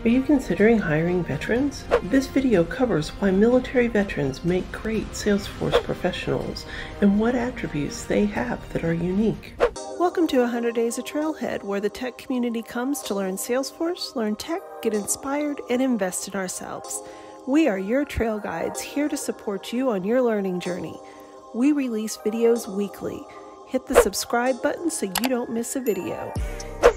Are you considering hiring veterans? This video covers why military veterans make great Salesforce professionals and what attributes they have that are unique. Welcome to 100 Days of Trailhead, where the tech community comes to learn Salesforce, learn tech, get inspired, and invest in ourselves. We are your trail guides, here to support you on your learning journey. We release videos weekly. Hit the subscribe button so you don't miss a video.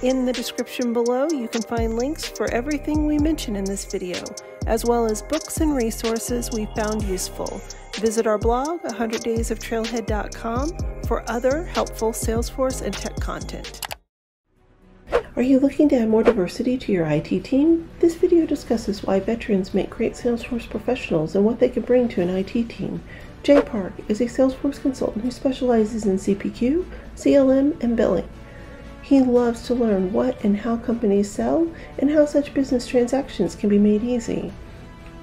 In the description below, you can find links for everything we mention in this video, as well as books and resources we found useful. Visit our blog, 100daysoftrailhead.com, for other helpful Salesforce and tech content. Are you looking to add more diversity to your IT team? This video discusses why veterans make great Salesforce professionals and what they can bring to an IT team. Jae Park is a Salesforce consultant who specializes in CPQ, CLM, and billing. He loves to learn what and how companies sell and how such business transactions can be made easy.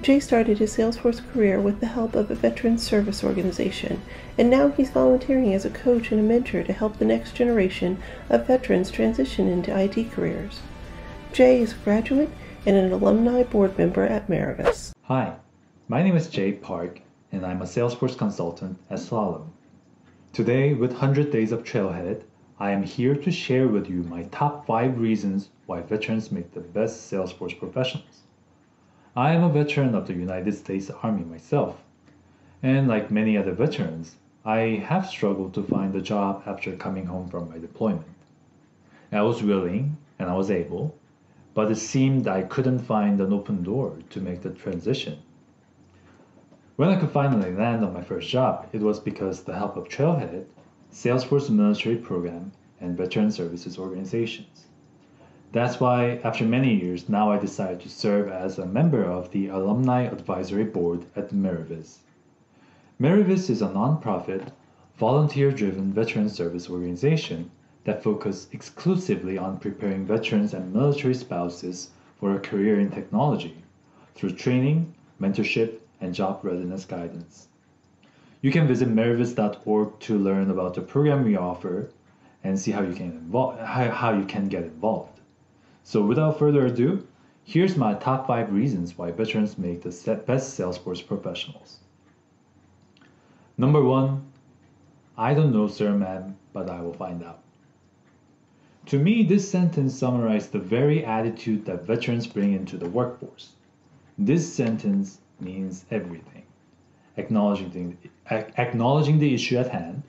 Jae started his Salesforce career with the help of a veterans service organization, and now he's volunteering as a coach and a mentor to help the next generation of veterans transition into IT careers. Jae is a graduate and an alumni board member at Marivis. Hi, my name is Jae Park, and I'm a Salesforce consultant at Slalom. Today, with 100 Days of Trailhead, I am here to share with you my top 5 reasons why veterans make the best Salesforce professionals. I am a veteran of the United States Army myself, and like many other veterans, I have struggled to find a job after coming home from my deployment. I was willing and I was able, but it seemed I couldn't find an open door to make the transition. When I could finally land on my first job, it was because the help of Trailhead, Salesforce military program, and veteran services organizations. That's why, after many years, now I decided to serve as a member of the Alumni Advisory Board at Marivis. Marivis is a nonprofit, volunteer-driven veteran service organization that focuses exclusively on preparing veterans and military spouses for a career in technology through training, mentorship, and job readiness guidance. You can visit marivis.org to learn about the program we offer and see how you can get involved. So without further ado, here's my top 5 reasons why veterans make the best Salesforce professionals. Number 1, I don't know, sir, ma'am, but I will find out. To me, this sentence summarizes the very attitude that veterans bring into the workforce. This sentence means everything. Acknowledging the issue at hand,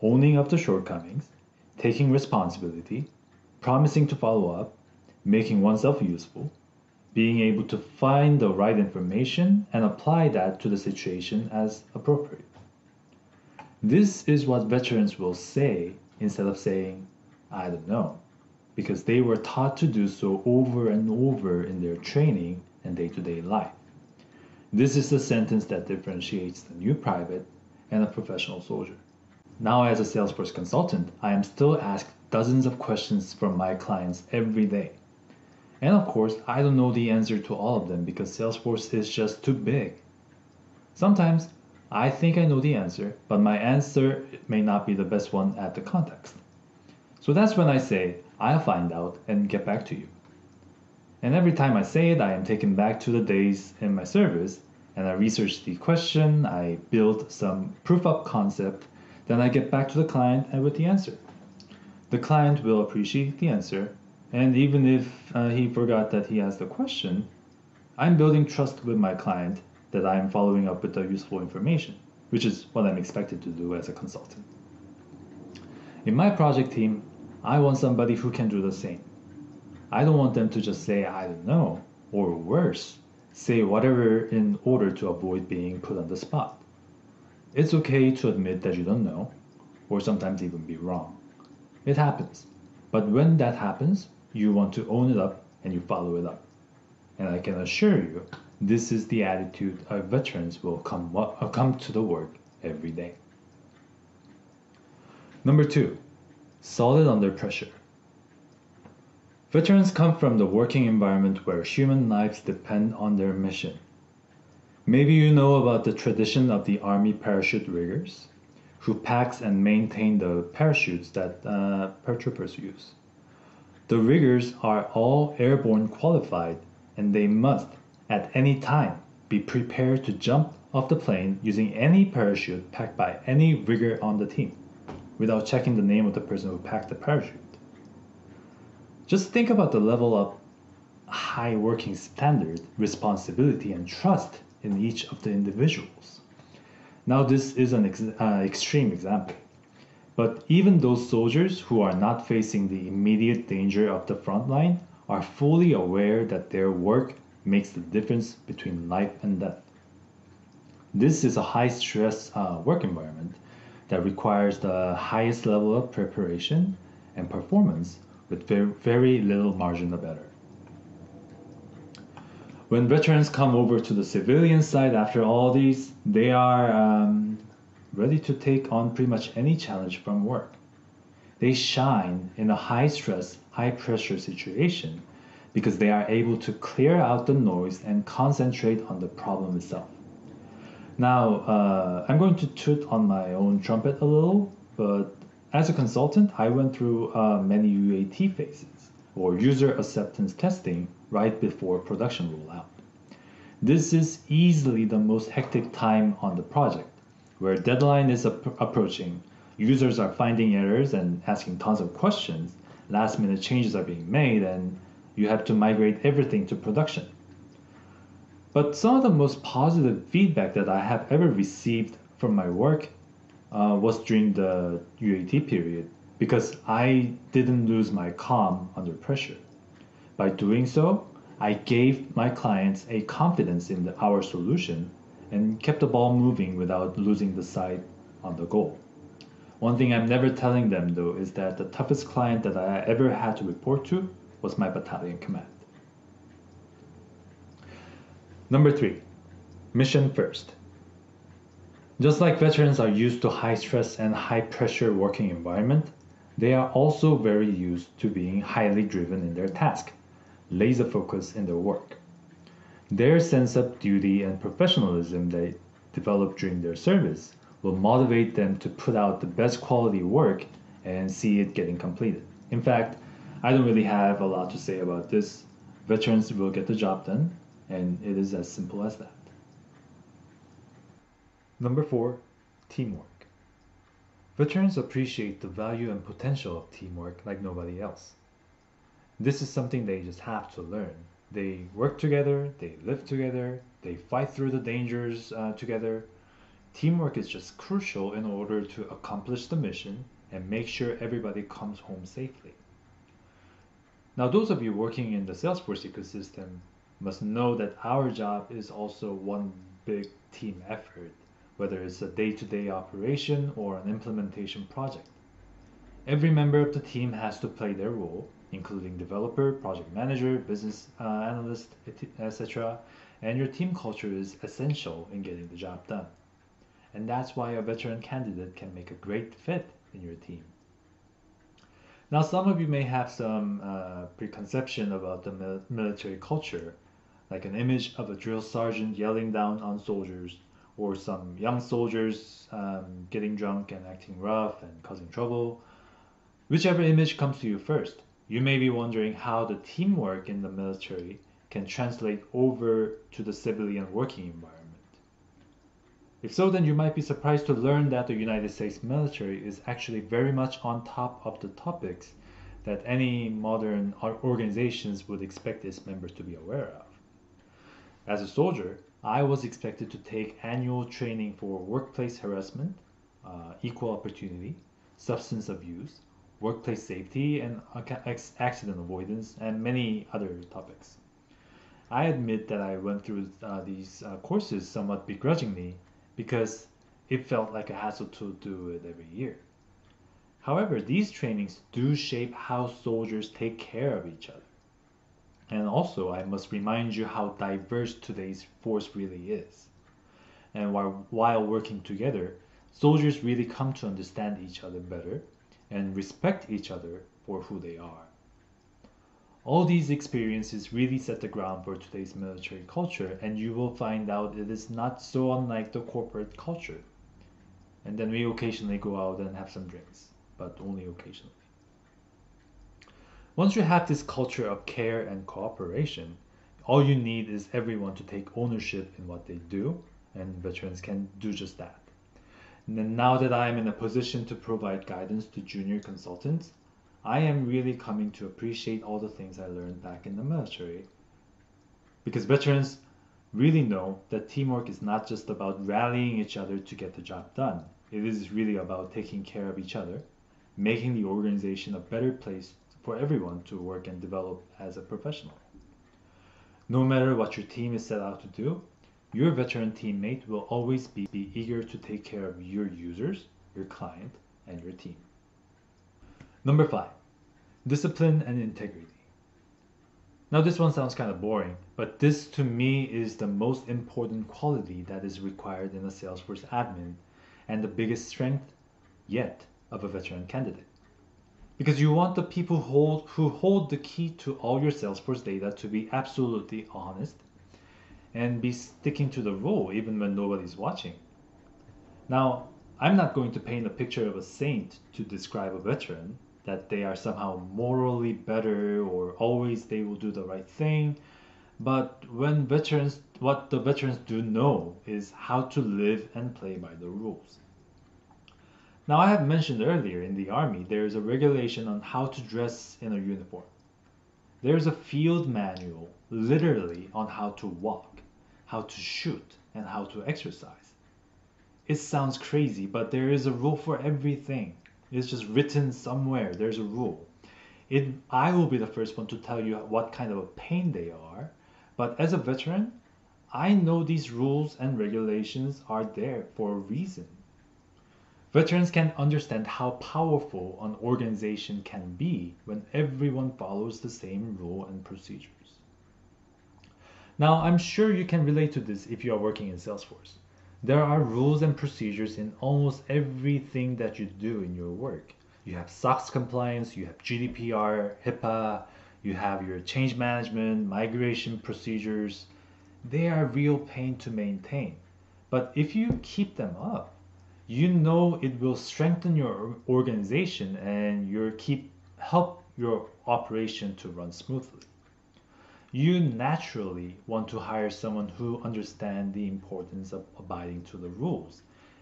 owning up the shortcomings, taking responsibility, promising to follow up, making oneself useful, being able to find the right information and apply that to the situation as appropriate. This is what veterans will say instead of saying, I don't know, because they were taught to do so over and over in their training and day-to-day life. This is the sentence that differentiates the new private and a professional soldier. Now, as a Salesforce consultant, I am still asked dozens of questions from my clients every day. And of course, I don't know the answer to all of them because Salesforce is just too big. Sometimes, I think I know the answer, but my answer may not be the best one at the context. So that's when I say, I'll find out and get back to you. And every time I say it, I am taken back to the days in my service, and I research the question, I build some proof of concept, then I get back to the client and with the answer. The client will appreciate the answer, and even if he forgot that he asked the question, I'm building trust with my client that I am following up with the useful information, which is what I'm expected to do as a consultant. In my project team, I want somebody who can do the same. I don't want them to just say, I don't know, or worse, say whatever in order to avoid being put on the spot. It's okay to admit that you don't know, or sometimes even be wrong. It happens. But when that happens, you want to own it up and you follow it up. And I can assure you, this is the attitude our veterans will come to the work every day. Number 2, solid under pressure. Veterans come from the working environment where human lives depend on their mission. Maybe you know about the tradition of the Army parachute riggers, who packs and maintain the parachutes that paratroopers use. The riggers are all airborne qualified and they must, at any time, be prepared to jump off the plane using any parachute packed by any rigger on the team, without checking the name of the person who packed the parachute. Just think about the level of high working standard, responsibility, and trust in each of the individuals. Now, this is an extreme example, but even those soldiers who are not facing the immediate danger of the front line are fully aware that their work makes the difference between life and death. This is a high-stress work environment that requires the highest level of preparation and performance with very little margin of error. When veterans come over to the civilian side after all these, they are ready to take on pretty much any challenge from work. They shine in a high-stress, high-pressure situation because they are able to clear out the noise and concentrate on the problem itself. Now, I'm going to toot on my own trumpet a little, but as a consultant, I went through many UAT phases, or user acceptance testing, right before production rollout. This is easily the most hectic time on the project, where deadline is approaching, users are finding errors and asking tons of questions, last minute changes are being made, and you have to migrate everything to production. But some of the most positive feedback that I have ever received from my work was during the UAT period, because I didn't lose my calm under pressure. By doing so, I gave my clients a confidence in our solution and kept the ball moving without losing the sight on the goal. One thing I'm never telling them though is that the toughest client that I ever had to report to was my battalion command. Number 3, mission first. Just like veterans are used to high stress and high pressure working environment, they are also very used to being highly driven in their task, laser focused in their work. Their sense of duty and professionalism they develop during their service will motivate them to put out the best quality work and see it getting completed. In fact, I don't really have a lot to say about this. Veterans will get the job done, and it is as simple as that. Number 4, teamwork. Veterans appreciate the value and potential of teamwork like nobody else. This is something they just have to learn. They work together, they live together, they fight through the dangers together. Teamwork is just crucial in order to accomplish the mission and make sure everybody comes home safely. Now, those of you working in the Salesforce ecosystem must know that our job is also one big team effort, whether it's a day-to-day operation or an implementation project. Every member of the team has to play their role, including developer, project manager, business analyst, etc. And your team culture is essential in getting the job done. And that's why a veteran candidate can make a great fit in your team. Now, some of you may have some preconception about the military culture, like an image of a drill sergeant yelling down on soldiers, or some young soldiers getting drunk and acting rough and causing trouble. Whichever image comes to you first, you may be wondering how the teamwork in the military can translate over to the civilian working environment. If so, then you might be surprised to learn that the United States military is actually very much on top of the topics that any modern organizations would expect its members to be aware of. As a soldier, I was expected to take annual training for workplace harassment, equal opportunity, substance abuse, workplace safety, and accident avoidance, and many other topics. I admit that I went through these courses somewhat begrudgingly because it felt like a hassle to do it every year. However, these trainings do shape how soldiers take care of each other. And also, I must remind you how diverse today's force really is. And while working together, soldiers really come to understand each other better and respect each other for who they are. All these experiences really set the ground for today's military culture, and you will find out it is not so unlike the corporate culture. And then we occasionally go out and have some drinks, but only occasionally. Once you have this culture of care and cooperation, All you need is everyone to take ownership in what they do, and veterans can do just that. And then now that I am in a position to provide guidance to junior consultants, I am really coming to appreciate all the things I learned back in the military. Because veterans really know that teamwork is not just about rallying each other to get the job done. It is really about taking care of each other, making the organization a better place for everyone to work and develop as a professional. No matter what your team is set out to do, your veteran teammate will always be eager to take care of your users, your client, and your team. Number 5, discipline and integrity. Now this one sounds kind of boring, but this to me is the most important quality that is required in a Salesforce admin and the biggest strength yet of a veteran candidate. Because you want the people who hold the key to all your Salesforce data to be absolutely honest and be sticking to the rule even when nobody's watching. Now, I'm not going to paint a picture of a saint to describe a veteran, that they are somehow morally better or always they will do the right thing. But what the veterans do know is how to live and play by the rules. Now, I have mentioned earlier, in the Army, there is a regulation on how to dress in a uniform. There is a field manual, literally, on how to walk, how to shoot, and how to exercise. It sounds crazy, but there is a rule for everything. It's just written somewhere. There's a rule. I will be the first one to tell you what kind of a pain they are, but as a veteran, I know these rules and regulations are there for a reason. Veterans can understand how powerful an organization can be when everyone follows the same rule and procedures. Now, I'm sure you can relate to this if you are working in Salesforce. There are rules and procedures in almost everything that you do in your work. You have SOX compliance, you have GDPR, HIPAA, you have your change management, migration procedures. They are a real pain to maintain. But if you keep them up, you know it will strengthen your organization and help your operation to run smoothly. You naturally want to hire someone who understands the importance of abiding to the rules,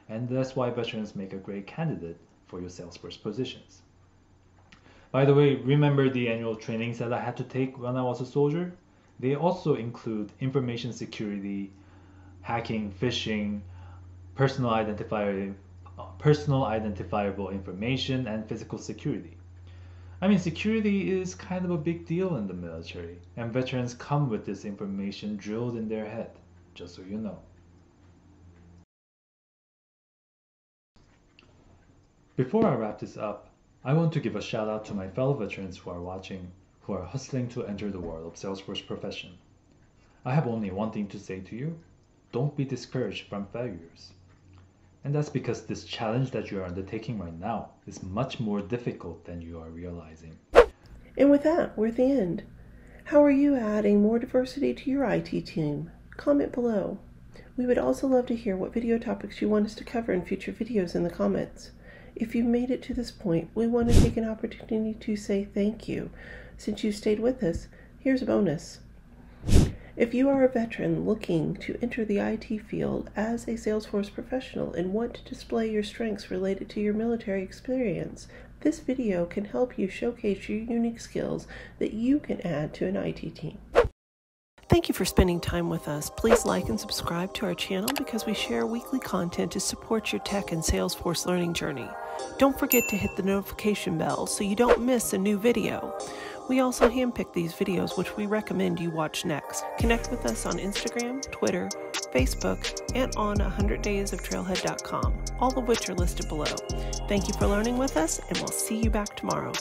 and that's why veterans make a great candidate for your Salesforce positions. By the way, remember the annual trainings that I had to take when I was a soldier? They also include information security, hacking, phishing, personal identifiable information, and physical security. I mean, security is kind of a big deal in the military, and veterans come with this information drilled in their head, just so you know. Before I wrap this up, I want to give a shout out to my fellow veterans who are watching, who are hustling to enter the world of Salesforce profession. I have only one thing to say to you: don't be discouraged from failures. And that's because this challenge that you are undertaking right now is much more difficult than you are realizing. And with that, we're at the end. How are you adding more diversity to your IT team? Comment below. We would also love to hear what video topics you want us to cover in future videos in the comments. If you've made it to this point, we want to take an opportunity to say thank you. Since you stayed with us, here's a bonus. If you are a veteran looking to enter the IT field as a Salesforce professional and want to display your strengths related to your military experience, this video can help you showcase your unique skills that you can add to an IT team. Thank you for spending time with us. Please like and subscribe to our channel because we share weekly content to support your tech and Salesforce learning journey. Don't forget to hit the notification bell so you don't miss a new video. We also handpick these videos which we recommend you watch next. Connect with us on Instagram, Twitter, Facebook, and on 100daysoftrailhead.com, all of which are listed below. Thank you for learning with us, and we'll see you back tomorrow.